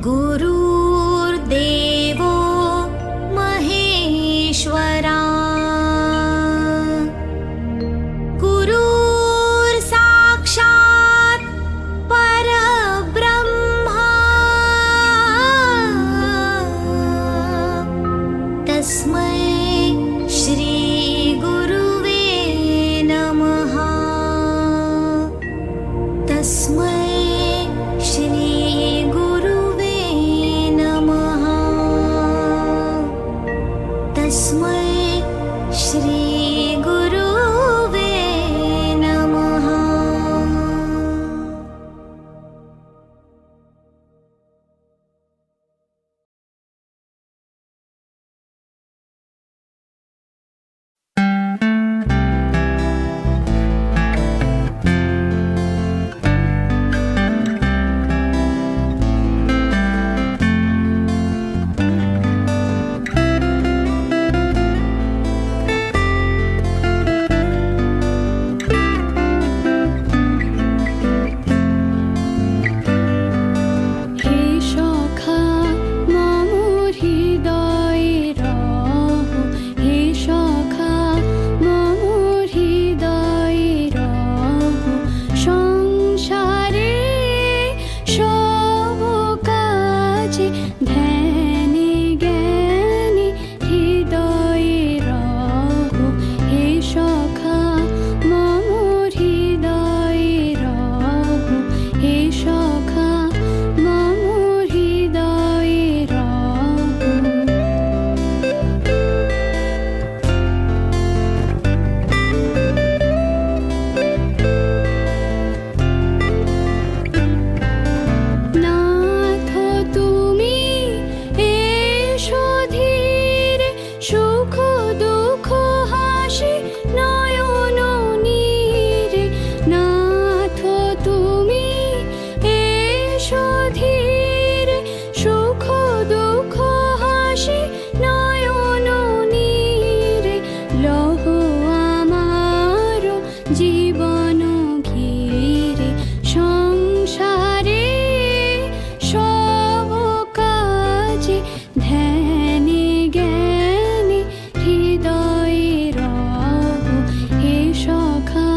गुरुर्देवो महेश्वरा गुरुर्साक्षात् परब्रह्मा तस्मै श्री गुरुवे नमः। तस्मै श्री गुरुवे नमः। तस्मै श्री गुरुवे नमः। জীবন ঘিরে সংসারে সব কাজে ধ্যানে জ্ঞানে হৃদয়ে রব হে সখা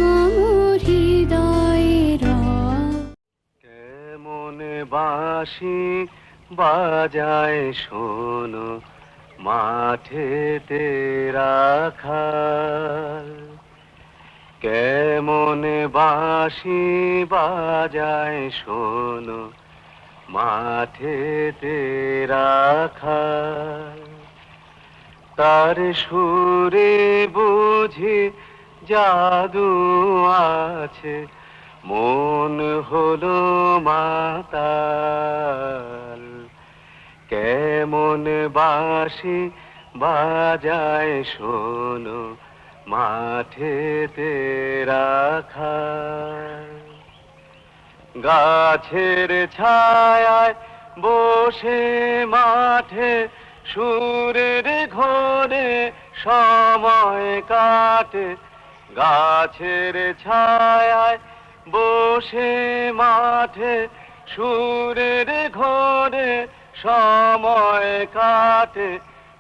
মম হৃদয়ে রব। কেমন বাঁশি বাজায় শোনো মাঠেতে রাখাল, কেমন বাঁশি বাজায় শোনো মাঠেতে রাখাল। তার সুরে বুঝি জাদু আছে, মন হলো মাতাল। কেমন বাঁশি বাজায় শোনো মাঠেতে রাখাল। গাছের ছায়ায় বসে মাঠে সুরের ঘোরে সময় কাটে। গাছের ছায়ায় বসে মাঠে সুরের ঘোরে সময় কাটে।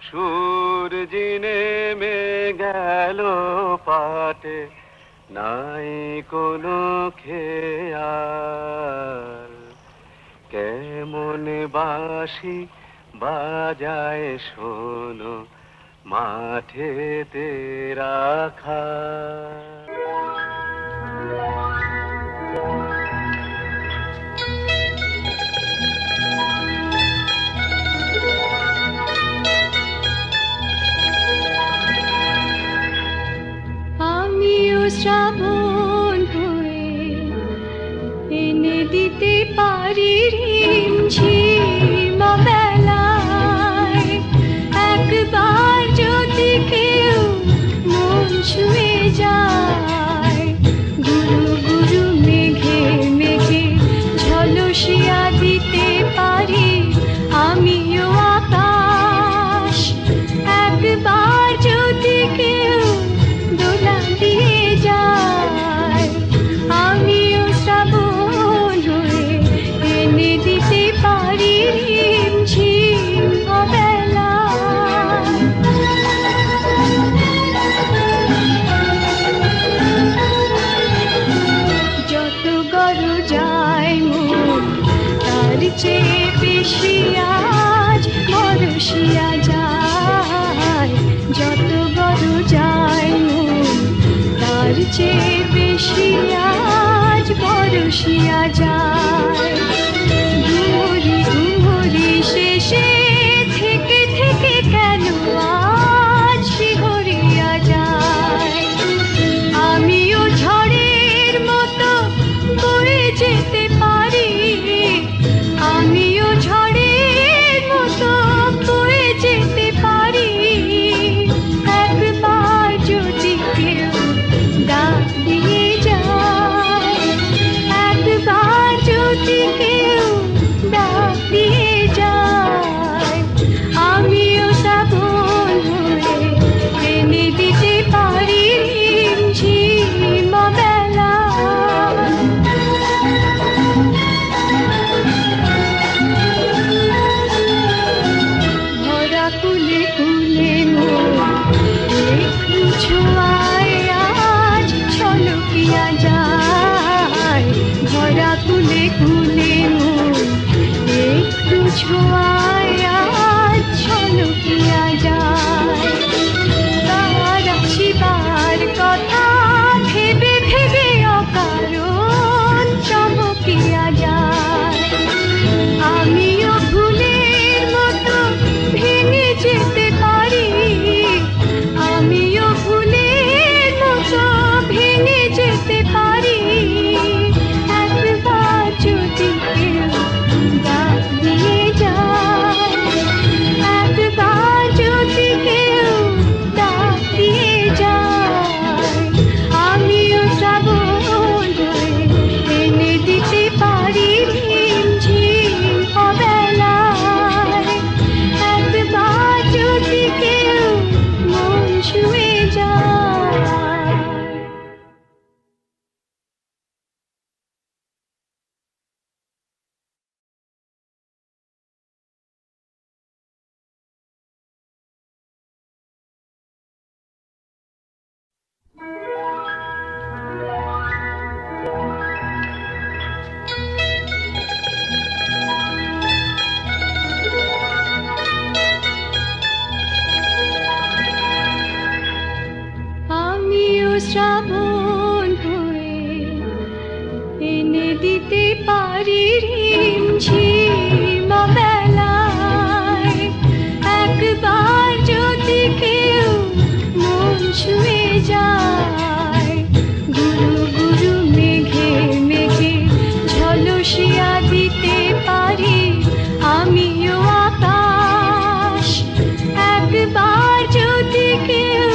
সূর্য নেমে গেল পাটে, নাই কোনো খেয়াল। কেমন বাঁশি বাজায় শোনো মাঠেতে রাখাল। শ্রাবণ হয়ে এনে দিতে পারি রিমঝিম বেলায়। একবার যদি কেউ মন ছুঁয়ে যায়, গুরু গুরু মেঘে মেঘে ঝলসিয়া দিতে পারি আমিও আকাশ। একবার যদি কেউ দোলা দিয়ে যায়, আমিও শ্রাবণ হয়ে এনে দিতে পারি চেয়ে বেশি আজ বরষিয়া যায়। ঘুমরি ঘুমরি শেষে থেকে থেকে কেন আজ শিহরিয়া যায়। আমিও ঝড়ের মতো বয়ে যেতে পারি, আমিও ঝড়ের মতো বয়ে যেতে পারি। একবার যদি কেউ ডাক দিয়ে যায়, একবার যদি কেউ ডাক দিয়ে যায়, আমিও শ্রাবণ হয়ে এনে দিতে পারি ঝিম বেলা। ভরা কুলে কুলে মোর একটু ছোঁয়ায় আজ ছলকিয়া যায়। ভরা কুলে কুলে মোর একটু ছোঁয়ায় আজ ছলকিয়া যায়। তার আসিবার কথা ভেবে ভেবে অকারণ চমকিয়া যায়। আমিও ভুলের মতো ভেঙে যেতে পারি, আমিও ভুলের মতো ভেঙে যেতে পারি। একবার যদি কেউ ডাক দিয়ে যায়, একবার যদি কেউ ডাক দিয়ে যায়, আমিও শ্রাবণ হয়ে এনে দিতে পারি ঝিম অবেলায়। একবার যদি কেউ মন ছুঁয়ে যায়। আমিও শ্রাবণ হয়ে এনে দিতে পারি ঝিম বেলায়। একবার যদি কেউ মন ছুঁয়ে যায়, গুরু গুরু মেঘে মেঘে ঝলসিয়া দিতে পারি আমিও আকাশ। একবার যদি কেউ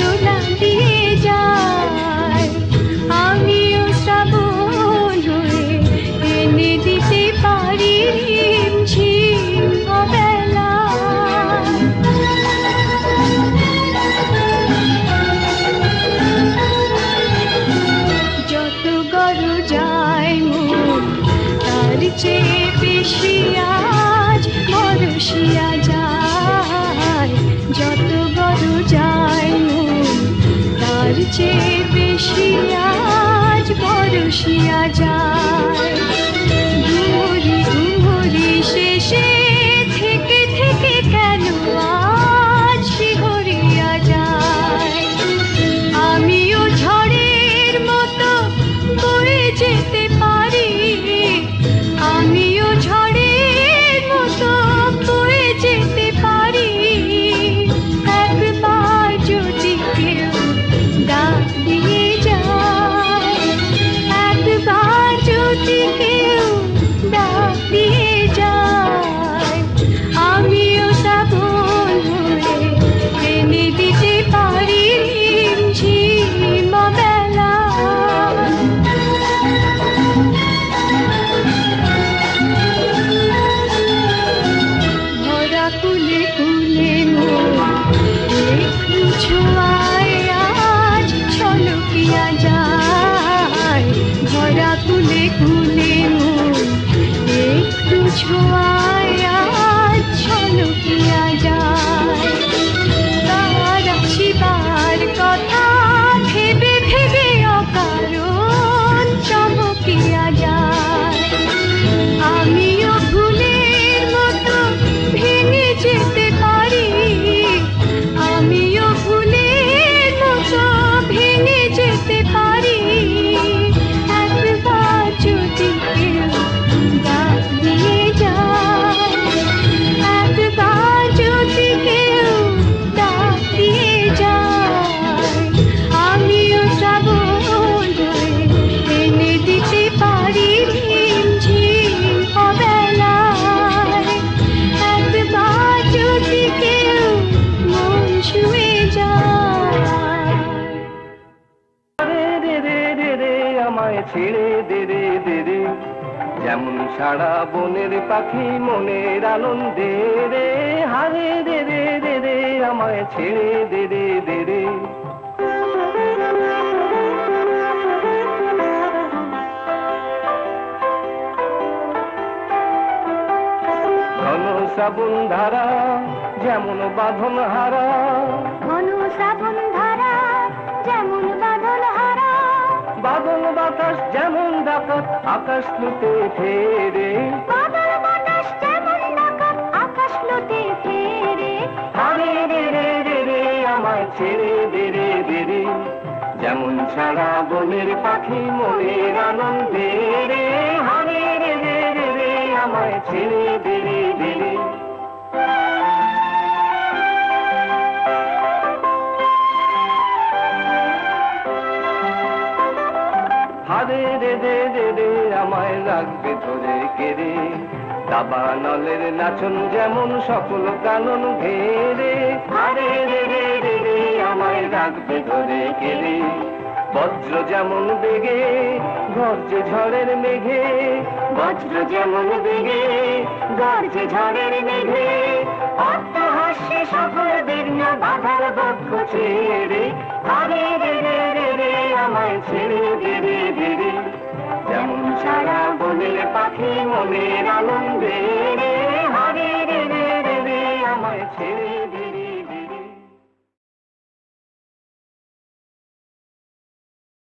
দোলা দিয়ে যায়, আমিও শ্রাবণ হয়ে এনে দিতে পারি ঝিম বেলায়। যত গড় যায় মন তার চেয়ে বেশি আজ বরষিয়া যায়। যত গড় যায় মন তার চেয়ে বেশি আজ বরষিয়া যায়। ঘুমরি ঘুমরি শেষে থেকে থেকে কেন আজ শিহরিয়া যায়। আমিও ঝড়ের মতো বয়ে যেতে পারি, আমিও ঝড়ের মতো বয়ে যেতে পারি। একবার যদি কেউ ডাক দিয়ে যায়, একবার যদি আমায় ছেড়ে দে রে দে রে, যেমন সারা বনের পাখি মনের আনন্দে রে, হারে দে রে দে রে, আমায় ছেড়ে দে রে দে রে। ঘন শ্রাবণ ধারা যেমন বাঁধন হারা, ঘন শ্রাবণ ধারা যেমন বাদল হারা, বাদল বাতাস যেমন ডাকাত আকাশ লুটে ফেরে, বাদল বাতাস যেমন ডাকাত আকাশ লুটে ফেরে, হারে রে রে রে রে, আমায় ছেড়ে দে রে দে রে, যেমন সারা বনের পাখি মনের আনন্দে রে, হারে রে রে রে রে, আমায় ছেড়ে দে রে দে রে। হারে রে রে রে রে, আমায় রাখবে ধরে কেড়ে, দাবা নলের নাচন যেমন সকল কানন ঘেরে, হারে রে রে রে রে, আমায় রাখবে ধরে কেড়ে, বজ্র যেমন বেগে গর্জে ঝড়ের মেঘে, বজ্র যেমন বেগে গর্জে ঝড়ের মেঘে, অট্টহাস্যে সকল বিঘ্ন বাধার বক্ষ ছেড়ে, হারে রে রে রে রে, আমায় ছেড়ে দে রে দে রে, যেমন সারা বনের পাখি মনের আনন্দে